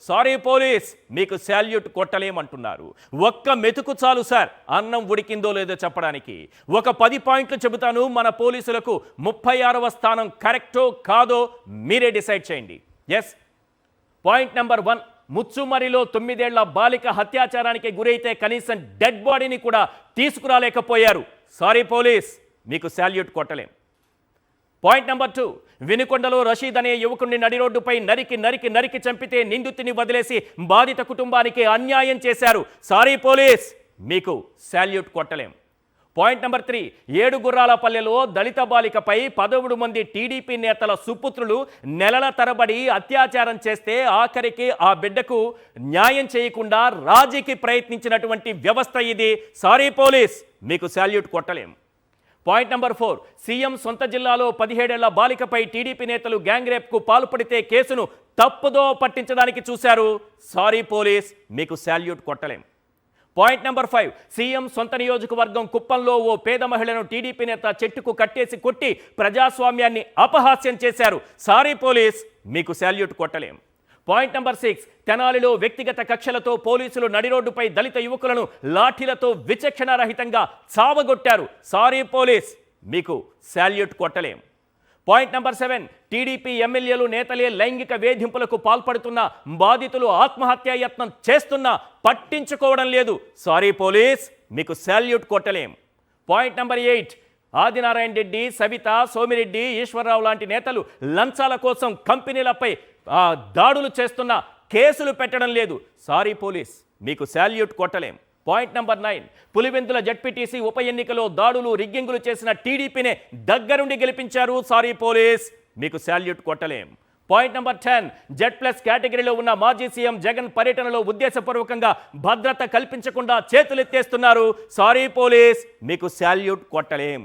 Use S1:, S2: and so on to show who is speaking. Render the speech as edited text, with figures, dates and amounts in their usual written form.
S1: Sorry police, మీకు salute కొట్టలేమంటున్నారు. ఒక్క మెతుకు చాలు సార్ అన్నం ఉడికిందో లేదో చెప్పడానికి. ఒక 10 పాయింట్లు చెబుతాను. మన పోలీసులకు 36వ స్థానం కరెక్టో కాదో మీరే డిసైడ్ చేయండి. ఎస్, పాయింట్ నెంబర్ 1, ముచ్చుమరిలో 9 ఏళ్ల బాలిక హత్యాచారానికి గురైతే కనీసం డెడ్ బాడీని కూడా తీసుకురాలేకపోయారు. సారీ పోలీస్, మీకు శాల్యూట్ కొట్టలేం. పాయింట్ నెంబర్ 2, వినుకొండలో రషీద్ అనే యువకుడిని నడి రోడ్డుపై నరికి చంపితే నిందితుని వదిలేసి బాధిత కుటుంబానికి అన్యాయం చేశారు. సారీ పోలీస్, మీకు శాల్యూట్ కొట్టలేం. పాయింట్ నెంబర్ 3, ఏడుగుర్రాలపల్లెలో దళిత బాలికపై 11 మంది టీడీపీ నేతల సుపుత్రులు నెలల తరబడి అత్యాచారం చేస్తే ఆఖరికి ఆ బిడ్డకు న్యాయం చేయకుండా రాజీకి ప్రయత్నించినటువంటి వ్యవస్థ ఇది. సారీ పోలీస్, మీకు శాల్యూట్ కొట్టలేం. పాయింట్ నెంబర్ 4, సీఎం సొంత జిల్లాలో 17 ఏళ్ల బాలికపై టీడీపీ నేతలు గ్యాంగ్ రేప్కు పాల్పడితే కేసును తప్పుదో పట్టించడానికి చూశారు. సారీ పోలీస్, మీకు శాల్యూట్ కొట్టలేం. పాయింట్ నెంబర్ 5, సీఎం సొంత నియోజకవర్గం కుప్పంలో ఓ పేద మహిళను టీడీపీ నేత చెట్టుకు కట్టేసి కొట్టి ప్రజాస్వామ్యాన్ని అపహాస్యం చేశారు. సారీ పోలీస్, మీకు శాల్యూట్ కొట్టలేం. పాయింట్ నెంబర్ 6, తెనాలిలో వ్యక్తిగత కక్షలతో పోలీసులు నడి రోడ్డుపై దళిత యువకులను లాఠీలతో విచక్షణారహితంగా చావగొట్టారు. సారీ పోలీస్, మీకు శాల్యూట్ కొట్టలేం. పాయింట్ నెంబర్ 7, టీడీపీ ఎమ్మెల్యేలు నేతలే లైంగిక వేధింపులకు పాల్పడుతున్న బాధితులు ఆత్మహత్యా యత్నం చేస్తున్నా పట్టించుకోవడం లేదు. సారీ పోలీస్, మీకు శాల్యూట్ కొట్టలేం. పాయింట్ నెంబర్ 8, ఆదినారాయణ రెడ్డి, సవిత, సోమిరెడ్డి, ఈశ్వరరావు లాంటి నేతలు లంచాల కోసం కంపెనీలపై దాడులు చేస్తున్న కేసులు పెట్టడం లేదు. సారీ పోలీస్, మీకు శాల్యూట్ కొట్టలేం. పాయింట్ నెంబర్ 9, పులివెందుల జడ్పీటీసీ ఉప ఎన్నికలో దాడులు రిగ్గింగులు చేసిన టీడీపీనే దగ్గరుండి గెలిపించారు. సారీ పోలీస్, మీకు శాల్యూట్ కొట్టలేం. పాయింట్ నెంబర్ 10, Z+ కేటగిరీలో ఉన్న మాజీ సీఎం జగన్ పర్యటనలో ఉద్దేశపూర్వకంగా భద్రత కల్పించకుండా చేతులెత్తేస్తున్నారు. సారీ పోలీస్, మీకు శాల్యూట్ కొట్టలేం.